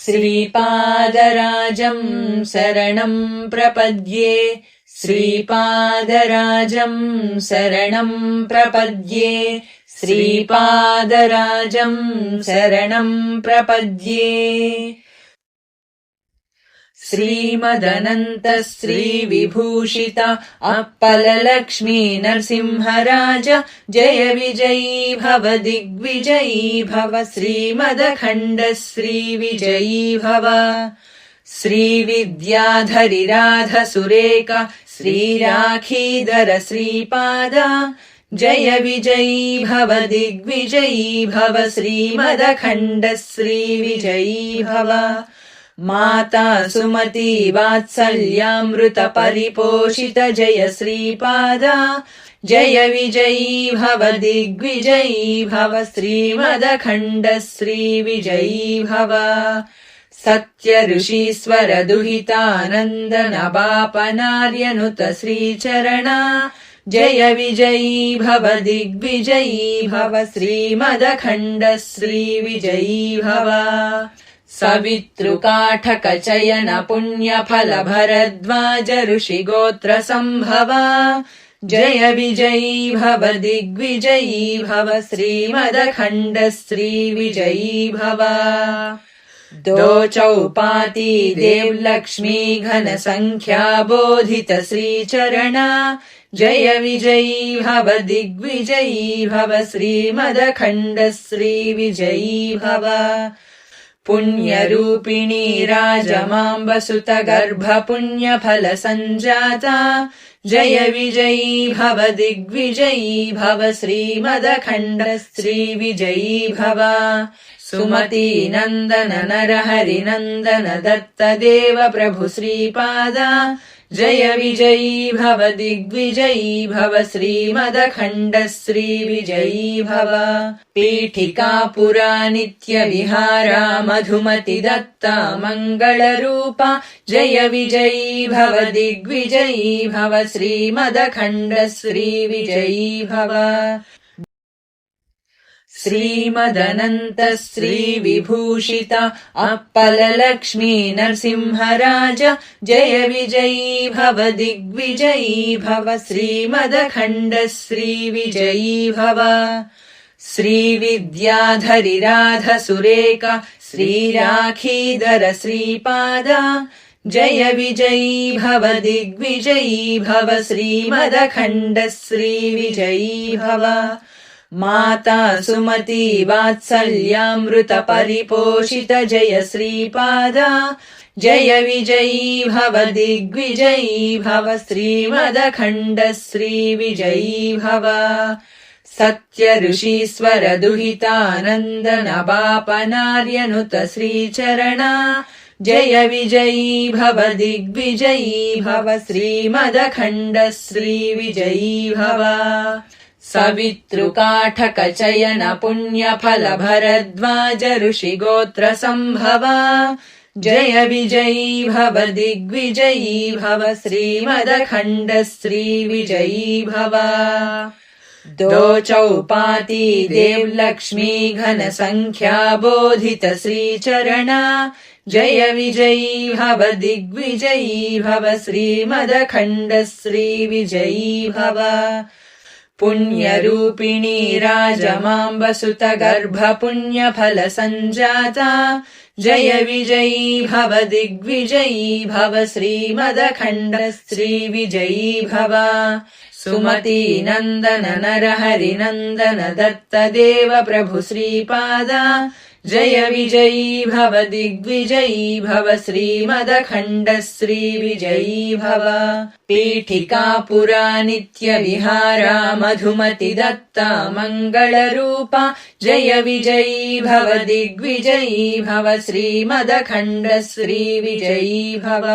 श्रीपादराजं शरणं प्रपद्ये। श्रीपादराजं शरणं प्रपद्ये। श्रीपादराजं शरणं प्रपद्ये। श्रीमदनन्त श्रीविभूषित अप्पललक्ष्मी नरसिंहराज जय विजयी भव दिग्विजयी भव। श्रीमदखण्ड श्रीविजयी भव। श्रीविद्याधरिराध सुरेख श्रीराखीधर श्रीपाद जय विजयी भव दिग्विजयी भव। श्रीमदखण्ड श्रीविजयी भव। माता सुमती वात्सल्यामृत परिपोषित जय श्रीपाद जय विजयी भव दिग्विजयी भव। श्रीमदखण्ड श्रीविजयी भव। सत्य ऋषीश्वर दुहितानन्द नवापनार्यनुत श्रीचरण जय विजयी भव दिग्विजयी भव। श्रीमदखण्ड श्रीविजयी भव। सवितृकाठकचयन पुण्यफल भरद्वाज ऋषिगोत्र सम्भव जय विजयी भव दिग्विजयी भव। श्रीमदखण्ड श्रीविजयी भव। दो चौपाती देवलक्ष्मी घन संख्या बोधित श्रीचरण जय विजयी भव दिग्विजयी भव। श्रीमदखण्ड श्रीविजयी भव। पुण्यरूपिणी राजमाम्बसुत गर्भ पुण्यफल सञ्जाता जय विजयी भव दिग्विजयी भव। श्रीमदखण्ड श्रीविजयी भव। सुमती नन्दन नरहरि नन्दन दत्त देव प्रभु श्रीपाद जय विजयी भव दिग्विजयी भव। श्रीमदखण्ड श्रीविजयी भव। पीठिका पुरा नित्य विहारा मधुमति दत्ता मङ्गलरूपा जय विजयी भव दिग्विजयी भव। श्रीमदखण्ड श्रीविजयी भव। श्रीमदनन्त श्रीविभूषित अप्पललक्ष्मी नरसिंहराज जय विजयी भव दिग्विजयी भव। श्रीमदखण्ड श्रीविजयी भव। श्रीविद्याधरिराध सुरेख श्रीराखीधर श्रीपाद जय विजयी भव दिग्विजयी भव। श्रीमदखण्ड श्रीविजयी भव। माता सुमती वात्सल्यामृत परिपोषित जय श्रीपाद जय विजयी भव दिग्विजयी भव। श्रीमदखण्ड श्रीविजयी भव। सत्य ऋषीश्वर दुहितानन्द नवापनार्यनुत श्रीचरण जय विजयी भव दिग्विजयी भव। श्रीमदखण्ड श्रीविजयी भव। सवितृकाठकचयन पुण्यफल भरद्वाज ऋषिगोत्र सम्भव जय विजयी भव दिग्विजयी भव। श्रीमदखण्ड श्रीविजयी भव। दो चौपाती देवलक्ष्मी घन संख्या बोधित श्रीचरण जय विजयी भव दिग्विजयी भव। श्रीमदखण्ड श्रीविजयी भव। पुण्यरूपिणी राजमाम्बसुत गर्भ पुण्यफल सञ्जाता जय विजयी भव दिग्विजयी भव। श्रीमदखण्ड श्रीविजयी भव। सुमती नन्दन नरहरि नन्दन दत्त देव प्रभु श्रीपाद जय विजयी भव दिग्विजयी भव। श्रीमदखण्ड श्रीविजयी भव। पीठिका पुरा नित्य विहारा मधुमति दत्ता मङ्गलरूपा जय विजयी भव दिग्विजयी भव। श्रीमदखण्ड श्रीविजयी भव।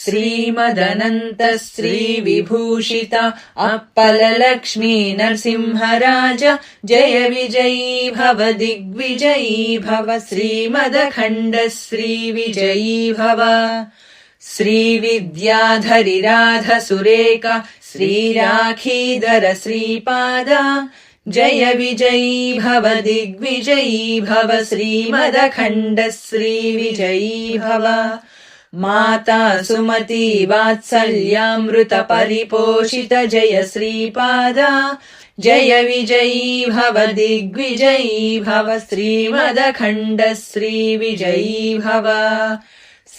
श्रीमदनन्त श्रीविभूषित अप्पललक्ष्मी नरसिंहराज जय विजयी भव दिग्विजयी भव। श्रीमदखण्ड श्रीविजयी भव। श्रीविद्याधरिराध सुरेख श्रीराखीधर श्रीपाद जय विजयी भव दिग्विजयी भव श्रीमदखण्ड श्रीविजयी भव माता सुमती वात्सल्यामृत परिपोषित जय श्रीपादा जय विजयी भव दिग्विजयी भव श्रीमदखण्ड श्रीविजयी भव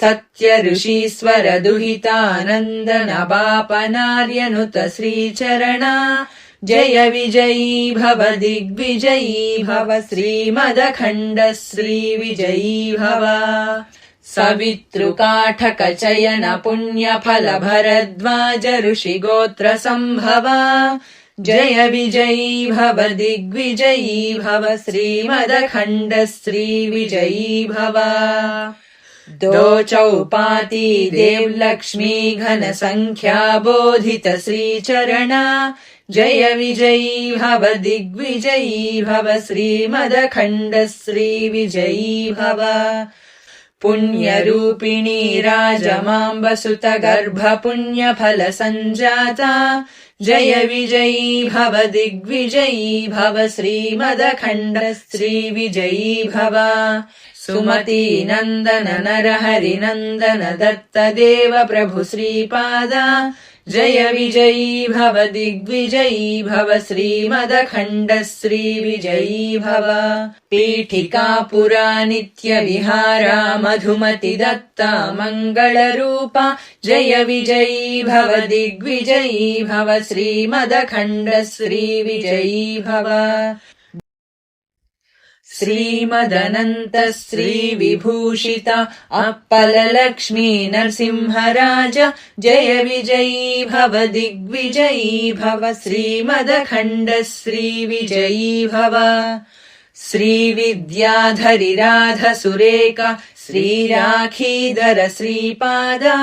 सत्य ऋषीश्वर दुहितानन्दन बापनार्यनुत श्रीचरणा जय विजयी भव दिग्विजयी भव श्रीमदखण्ड श्रीविजयी भव सवितृकाठक चयन पुण्यफल भरद्वाज ऋषिगोत्र सम्भवा जय विजयी भव दिग्विजयी भव श्रीमदखण्ड श्रीविजयी भव दो चौपाती देवलक्ष्मी घन संख्या बोधित श्रीचरणा जय विजयी भव दिग्विजयी भव श्रीमदखण्ड श्रीविजयी भव पुण्यरूपिणी राजमाम्बसुत गर्भ पुण्यफल सञ्जाता जय विजयी भव दिग्विजयी भव श्रीमदखण्ड श्रीविजयी भव सुमती नन्दन नरहरि नन्दन दत्त देव प्रभु श्रीपादा जय विजयी भव दिग्विजयी भव श्रीमदखण्ड श्रीविजयी भव पीठिका पुरा नित्य विहारा मधुमति दत्ता मङ्गलरूपा जय विजयी भव दिग्विजयी भव श्रीमदखण्ड श्रीविजयी भव श्रीमदनन्त श्रीविभूषित अप्पललक्ष्मी नरसिंहराज जय विजयी भव दिग्विजयी भव श्रीमदखण्ड श्रीविजयी भव श्रीविद्याधरि राध सुरेख श्रीराखीधर श्रीपादा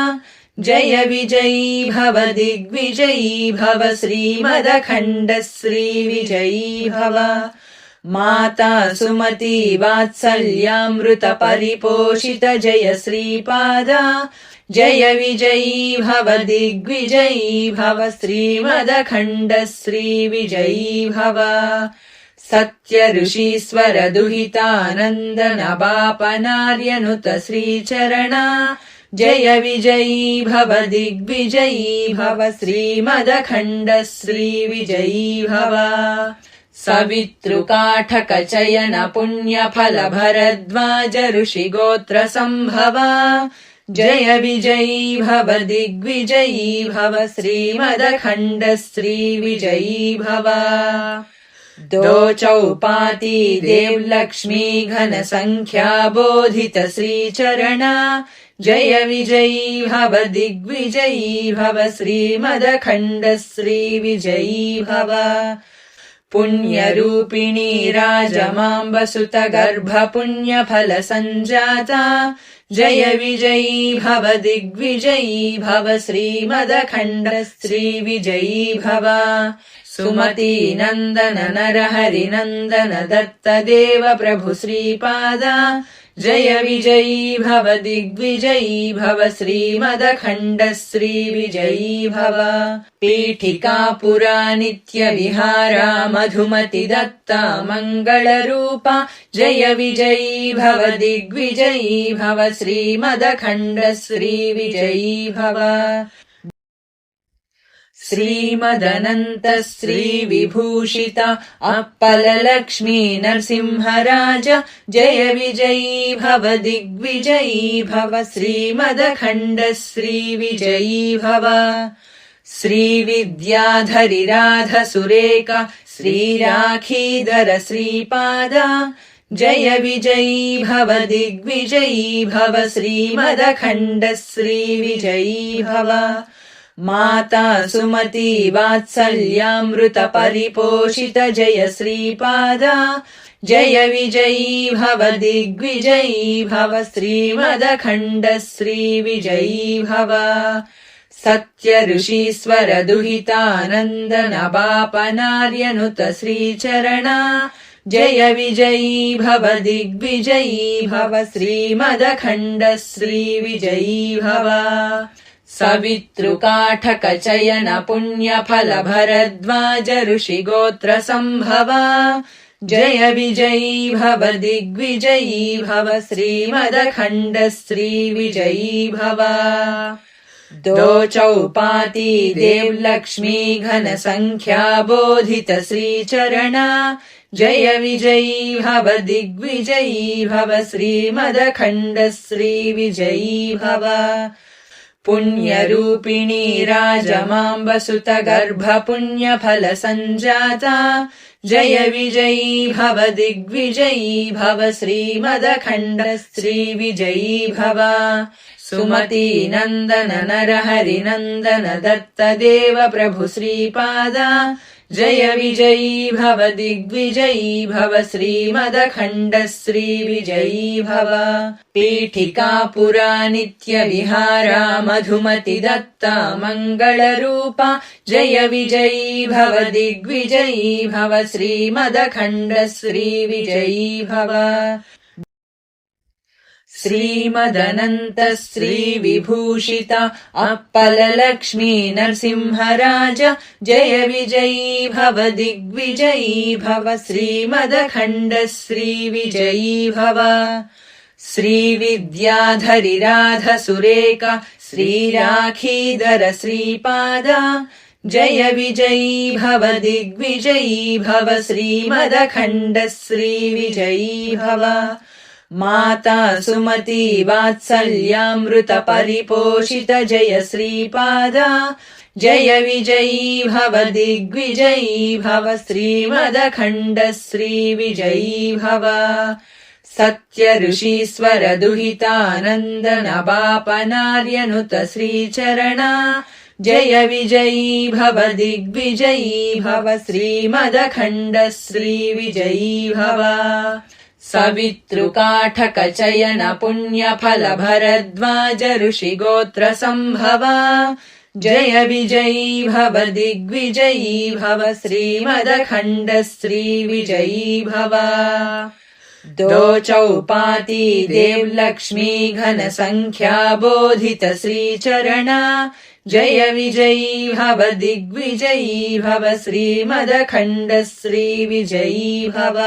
जय विजयी भव दिग्विजयी भव श्रीमदखण्ड श्रीविजयी भव माता सुमती वात्सल्यामृत परिपोषित जय श्रीपादा जय विजयी भव दिग्विजयी भव श्रीमदखण्ड श्रीविजयी भव सत्य ऋषीश्वर दुहितानन्दन बापनार्यनुत श्रीचरणा जय विजयी भव दिग्विजयी भव श्रीमदखण्ड श्रीविजयी भव सवितृकाठक चयन पुण्यफल भरद्वाज ऋषिगोत्र सम्भवा जय विजयी भव दिग्विजयी भव श्रीमदखण्ड श्रीविजयी भव दो चौपाती देवलक्ष्मी घन संख्या बोधित श्रीचरणा जय विजयी भव दिग्विजयी भव श्रीमदखण्ड श्रीविजयी भव पुण्यरूपिणी राजमाम्बसुत गर्भ पुण्यफल सञ्जाता जय विजयी भव दिग्विजयी भव श्रीमदखण्ड श्रीविजयी भव सुमती नन्दन नरहरि नन्दन दत्त देव प्रभु श्रीपादा जय विजयी भव दिग्विजयी भव श्रीमदखण्ड श्रीविजयी भव पीठिका पुरा नित्य विहारा मधुमति दत्ता मङ्गलरूपा जय विजयी भव दिग्विजयी भव श्रीमदखण्ड श्रीविजयी भव श्रीमदनन्त श्रीविभूषित अप्पललक्ष्मी नरसिंहराज जय विजयी भव दिग्विजयी भव श्रीमदखण्ड श्रीविजयी भव श्रीविद्याधरि राध सुरेख श्रीराखीधर श्रीपादा जय विजयी भव दिग्विजयी भव श्रीमदखण्ड श्रीविजयी भव माता सुमती वात्सल्यामृत परिपोषित जय श्रीपादा जय विजयी भव दिग्विजयी भव श्रीमदखण्ड श्रीविजयी भव सत्य ऋषीश्वर दुहितानन्दन बापनार्यनुत श्रीचरणा जय विजयी भव दिग्विजयी भव श्रीमदखण्ड श्रीविजयी भव सवितृकाठकचयन पुण्यफल भरद्वाज ऋषिगोत्र सम्भवा जय विजयी भव दिग्विजयी भव श्रीमदखण्ड श्रीविजयी भव दो चौपाती देवलक्ष्मी घन संख्या बोधित श्रीचरणा जय विजयी भव दिग्विजयी भव श्रीमदखण्ड श्रीविजयी भव पुण्यरूपिणी राजमाम्बसुत गर्भ पुण्यफल सञ्जाता जय विजयी भव दिग्विजयी भव श्रीमदखण्ड श्रीविजयी भव सुमती नन्दन नरहरि नन्दन दत्त देव प्रभु श्रीपादा जय विजयी भव दिग्विजयी भव श्रीमदखण्ड श्रीविजयी भव पीठिका पुरा नित्य विहारा मधुमति दत्ता मङ्गलरूपा जय विजयी भव दिग्विजयी भव श्रीमदखण्ड श्रीविजयी भव श्रीमदनन्त श्रीविभूषिता अप्पललक्ष्मी नरसिंहराज जय विजयी भव दिग्विजयी भव श्रीमदखण्ड श्रीविजयी भव श्रीविद्याधरि राध सुरेका श्रीराखीधर श्रीपादा जय विजयी भव दिग्विजयी भव श्रीमदखण्ड श्रीविजयी भव माता सुमती वात्सल्यामृत परिपोषित जय श्रीपादा जय विजयी भव दिग्विजयी भव श्रीमदखण्ड श्रीविजयी भव सत्य ऋषीश्वर दुहितानन्दन बापनार्यनुत श्रीचरणा जय विजयी भव दिग्विजयी भव श्रीमदखण्ड श्रीविजयी भव सवितृकाठकचयन पुण्यफल भरद्वाज ऋषिगोत्र सम्भवा जय विजयी भव दिग्विजयी भव श्रीमदखण्ड श्रीविजयी भव दो चौपाती देवलक्ष्मी घन संख्या बोधित श्रीचरणा जय विजयी भव दिग्विजयी भव श्रीमदखण्ड श्रीविजयी भव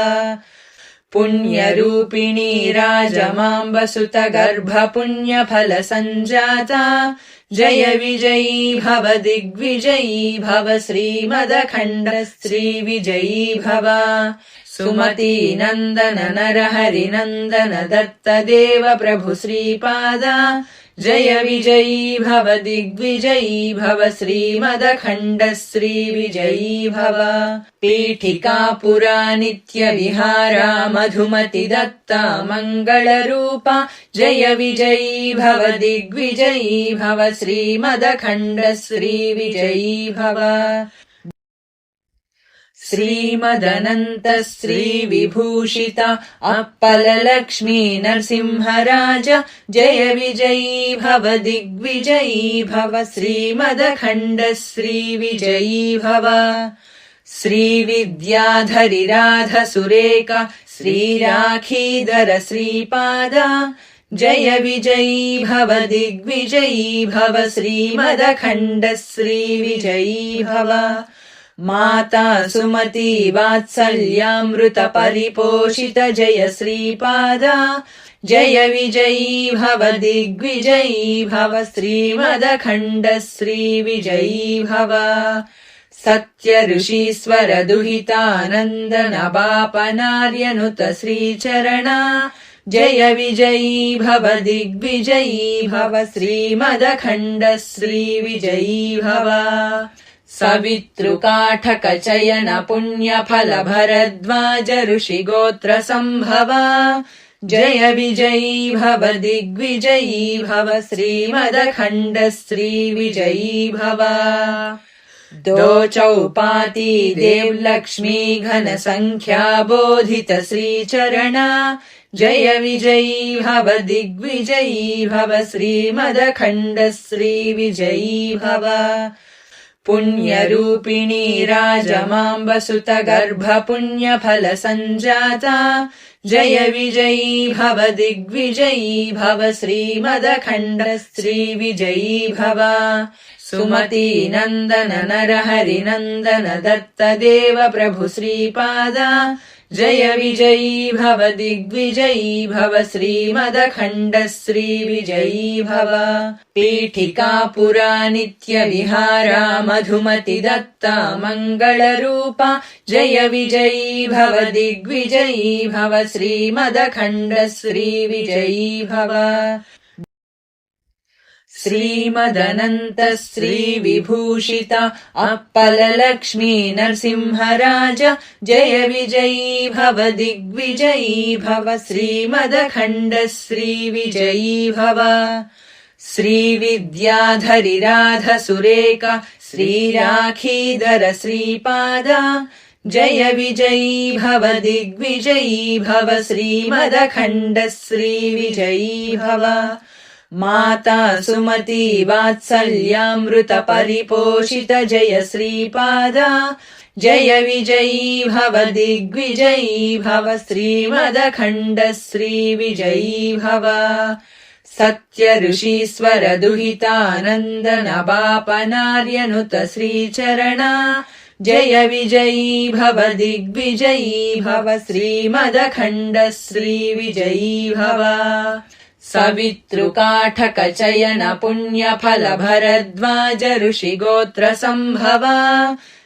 पुण्यरूपिणी राजमाम्बसुत गर्भ पुण्यफल सञ्जाता जय विजयी भव दिग्विजयी भव श्रीमदखण्ड श्रीविजयी भव सुमती नन्दन नरहरि नन्दन दत्त देव प्रभु श्रीपादा जय विजयी भव दिग्विजयी भव श्रीमदखण्ड श्रीविजयी भव पीठिका पुरा नित्य विहारा मधुमति दत्ता मङ्गलरूपा जय विजयी भव दिग्विजयी भव श्रीमदखण्ड श्रीविजयी भव श्रीमदनन्त श्रीविभूषिता अप्पललक्ष्मी नरसिंहराज जय विजयी भव दिग्विजयी भव श्रीमदखण्ड श्रीविजयी भव श्रीविद्याधरि राध सुरेका श्रीराखीधर श्रीपादा जय विजयी भव दिग्विजयी भव श्रीमदखण्ड श्रीविजयी भव माता सुमती वात्सल्यामृत परिपोषित जय श्रीपादा जय विजयी भव दिग्विजयी भव श्रीमदखण्ड श्रीविजयी भव सत्य ऋषीश्वर दुहितानन्दन बापनार्यनुत श्रीचरणा जय विजयी भव दिग्विजयी भव श्रीमदखण्ड श्रीविजयी भव सवितृकाठकचयन पुण्यफल भरद्वाज ऋषिगोत्र सम्भवा जय विजयी भव दिग्विजयी भव श्रीमदखण्ड श्रीविजयी भव दो चौपाती देवलक्ष्मी घन संख्या बोधित श्रीचरणा जय विजयी भव दिग्विजयी भव श्रीमदखण्ड श्रीविजयी भव पुण्यरूपिणी राजमाम्बसुत गर्भ पुण्यफल सञ्जाता जय विजयी भव दिग्विजयी भव श्रीमदखण्ड श्रीविजयी भव सुमती नन्दन नरहरि नन्दन दत्त देव प्रभु श्रीपादा जय विजयी भव दिग्विजयी भव श्रीमदखण्ड श्रीविजयी भव पीठिका पुरा नित्य विहारा मधुमति दत्ता मङ्गलरूपा जय विजयी भव दिग्विजयी भव श्रीमदखण्ड श्रीविजयी भव श्रीमदनन्त श्रीविभूषित अप्पललक्ष्मी नरसिंहराज जय विजयी भव दिग्विजयी भव श्रीमदखण्ड श्रीविजयी भव श्रीविद्याधरि राध सुरेख श्रीराखीधर श्रीपादा जय विजयी भव दिग्विजयी भव श्रीमदखण्ड श्रीविजयी भव माता सुमती वात्सल्यामृत परिपोषित जय श्रीपादा जय विजयी भव दिग्विजयी भव श्रीमदखण्ड श्रीविजयी भव सत्य ऋषीश्वर दुहितानन्दन बापनार्यनुत श्रीचरणा जय विजयी भव दिग्विजयी भव श्रीमदखण्ड श्रीविजयी भव सवितृकाठकचयन पुण्यफल भरद्वाज ऋषिगोत्र सम्भवा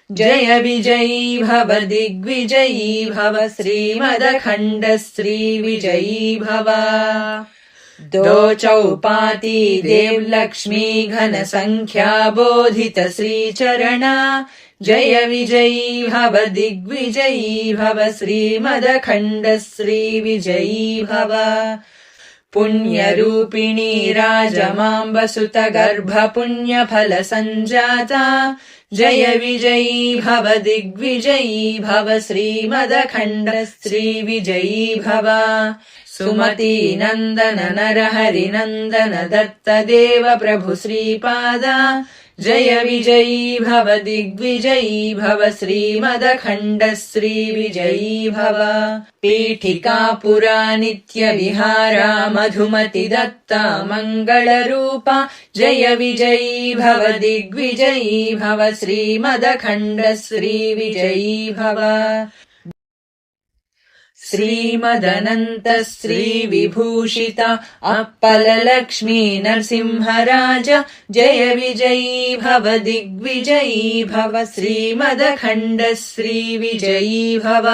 जय विजयी भव दिग्विजयी भव श्रीमदखण्ड श्रीविजयी भव दो चौपाती देवलक्ष्मी घन संख्या बोधित श्रीचरणा जय विजयी भव दिग्विजयी भव श्रीमदखण्ड श्रीविजयी भव पुण्यरूपिणी राजमाम्बसुत गर्भ पुण्यफल सञ्जाता जय विजयी भव दिग्विजयी भव श्रीमदखण्ड श्रीविजयी भव सुमती नन्दन नरहरि नन्दन दत्त देव प्रभु श्रीपादा जय विजयी भव दिग्विजयी भव श्रीमदखण्ड श्रीविजयी भव पीठिका पुरा नित्य विहारा मधुमति दत्ता मङ्गलरूपा जय विजयी भव दिग्विजयी भव श्रीमदखण्ड श्रीविजयी भव श्रीमदनन्त श्रीविभूषित अप्पललक्ष्मी नरसिंहराज जय विजयी भव दिग्विजयी भव श्रीमदखण्ड श्रीविजयी भव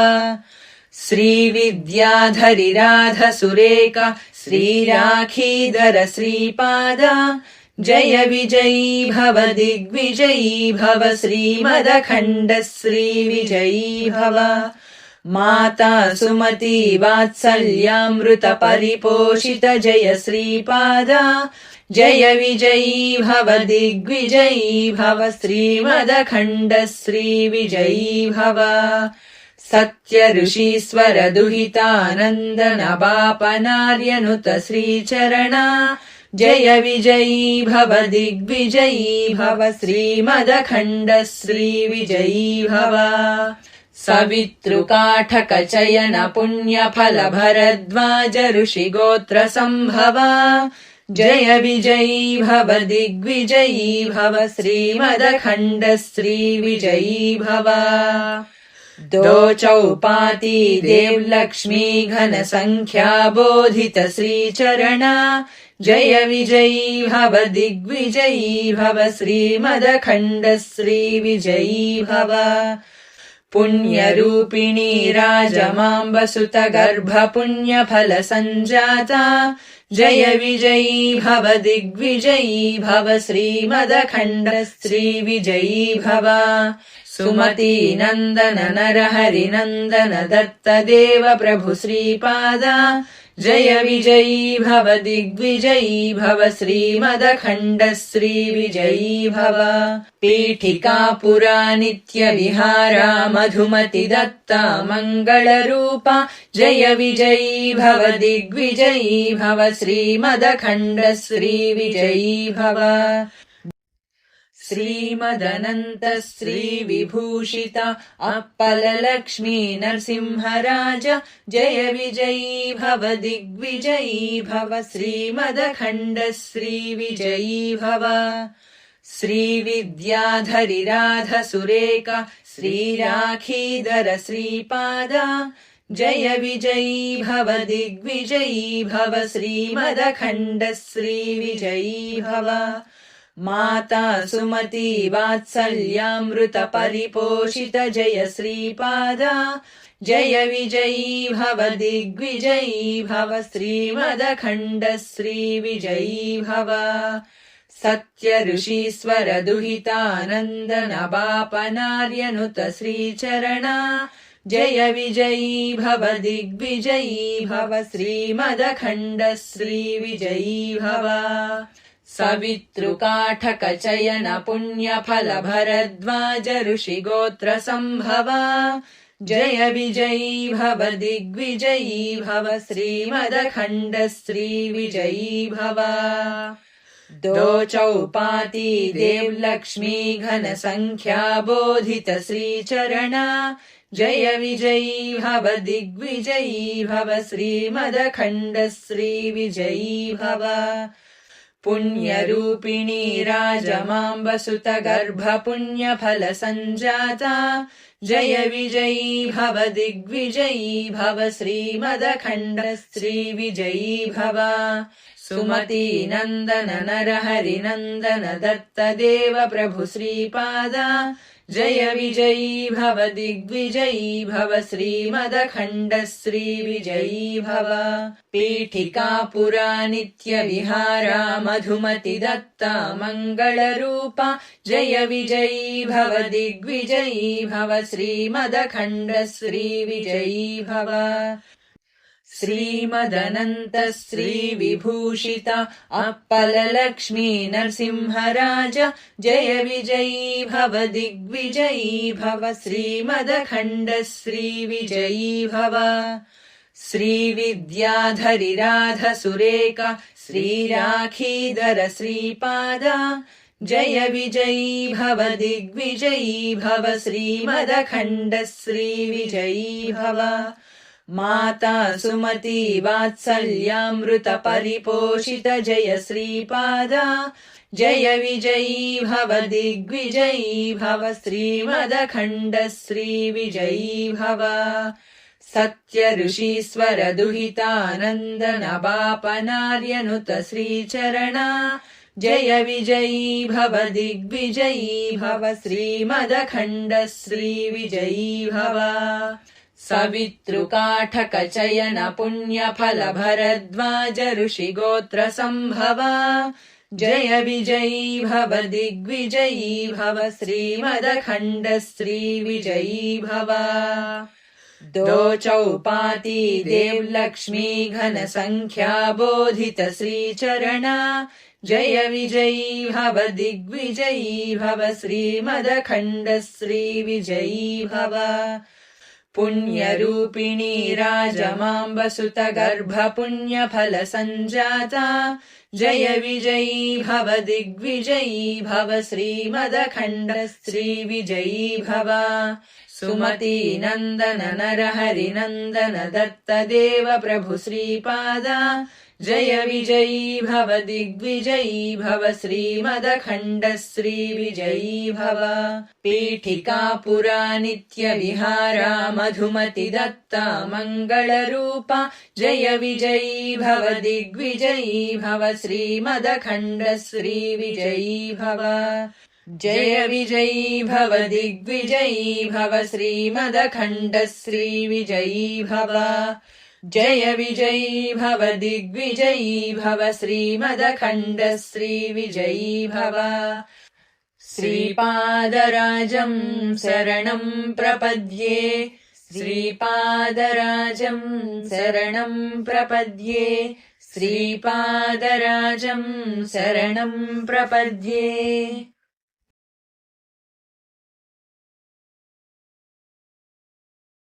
श्रीविद्याधरि राध सुरेख श्रीराखीधर श्रीपादा जय विजयी भव दिग्विजयी भव श्रीमदखण्ड श्रीविजयी भव माता सुमती वात्सल्यामृत परिपोषित जय श्रीपादा जय विजयी भव दिग्विजयी भव श्रीमदखण्ड श्रीविजयी भव सत्य ऋषीश्वर दुहितानन्दन बापनार्यनुत श्रीचरणा जय विजयी भव दिग्विजयी भव श्रीमदखण्ड श्रीविजयी भव सवितृकाठकचयन पुण्यफल भरद्वाज ऋषिगोत्र सम्भवा जय विजयी भव दिग्विजयी भव श्रीमदखण्ड श्रीविजयी भव दो चौपाती देवलक्ष्मी घन संख्या बोधित श्रीचरणा जय विजयी भव दिग्विजयी भव श्रीमदखण्ड श्रीविजयी भव पुण्यरूपिणी राजमाम्बसुत गर्भ पुण्यफल सञ्जाता जय विजयी भव दिग्विजयी भव श्रीमदखण्ड श्रीविजयी भव सुमती नन्दन नरहरि नन्दन दत्त देव प्रभु श्रीपादा जय विजयी भव दिग्विजयी भव श्रीमदखण्ड श्रीविजयी भव पीठिका पुरा नित्य विहारा मधुमति दत्ता मङ्गलरूपा जय विजयी भव दिग्विजयी भव श्रीमदखण्ड श्रीविजयी भव श्रीमदनन्त श्रीविभूषित अप्पललक्ष्मी नरसिंहराज जय विजयी भव दिग्विजयी भव श्रीमदखण्ड श्रीविजयी भव श्रीविद्याधरिराध सुरेख श्रीराखीधर श्रीपाद जय विजयी भव दिग्विजयी भव श्रीमदखण्ड श्रीविजयी भव माता सुमती वात्सल्यामृत परिपोषित जय श्रीपाद जय विजयी भव दिग्विजयी भव श्रीमदखण्ड श्रीविजयी भव सत्य ऋषीश्वर दुहितानन्दन बापनार्यनुत श्रीचरणा जय विजयी भव दिग्विजयी भव श्रीमदखण्ड श्रीविजयी भव सवितृकाठक चयन पुण्यफल भरद्वाज ऋषिगोत्र सम्भवा जय विजयी भव दिग्विजयी भव श्रीमदखण्ड श्रीविजयी भव दो चौपाती देवलक्ष्मी घन संख्या बोधित श्रीचरणा जय विजयी भव दिग्विजयी भव श्रीमदखण्ड श्रीविजयी भव पुण्यरूपिणी राजमाम्बसुत गर्भ पुण्यफल सञ्जाता जय विजयी भव दिग्विजयी भव श्रीमदखण्ड श्रीविजयी भव सुमती नन्दन नरहरिनन्दन दत्त देव प्रभु श्रीपादा जय विजयी भव दिग्विजयी भव श्रीमदखण्ड श्रीविजयी भव पीठिका पुरा नित्य विहारा मधुमति दत्ता मङ्गलरूपा जय विजयी भव दिग्विजयी भव श्रीमदखण्ड श्रीविजयी भव श्रीमदनन्त श्रीविभूषित अप्पललक्ष्मी नरसिंहराज जय विजयी भव दिग्विजयी भव श्रीमदखण्ड श्रीविजयी भव श्रीविद्याधरिराध सुरेख श्रीराखीधर श्रीपाद जय विजयी भव दिग्विजयी भव श्रीमदखण्ड श्रीविजयी भव माता सुमती वात्सल्यामृत परिपोषित जय श्रीपाद जय विजयी भव दिग्विजयी भव श्रीमदखण्ड श्रीविजयी भव सत्य ऋषीश्वर दुहितानन्दन बापनार्यनुत श्रीचरणा जय विजयी भव दिग्विजयी भव श्रीमदखण्ड श्रीविजयी भव सवितृकाठक चयन पुण्यफल भरद्वाज ऋषिगोत्र सम्भवा जय विजयी भव दिग्विजयी भव श्रीमदखण्ड श्रीविजयी भव दो चौपाती देवलक्ष्मी घन संख्या बोधित श्रीचरणा जय विजयी भव दिग्विजयी भव श्रीमदखण्ड श्रीविजयी भव पुण्यरूपिणी राजमाम्बसुत गर्भ पुण्यफल सञ्जाता जय विजयी भव दिग्विजयी भव श्रीमदखण्ड श्रीविजयी भव सुमती नन्दन नरहरिनन्दन दत्त देव प्रभु श्रीपादा जय विजयी भव दिग्विजयी भव श्रीमदखण्ड श्रीविजयी भव पीठिका पुरा नित्य विहारा मधुमति दत्ता मङ्गलरूपा जय विजयी भव दिग्विजयी भव श्रीमदखण्ड श्रीविजयी भव जय विजयी भव दिग्विजयी भव श्रीमदखण्ड श्रीविजयी भव जय विजयी भव दिग्विजयी भव श्रीमदखण्ड श्रीविजयी भव श्रीपादराजं शरणं प्रपद्ये श्रीपादराजं शरणं प्रपद्ये श्रीपादराजं शरणं प्रपद्ये।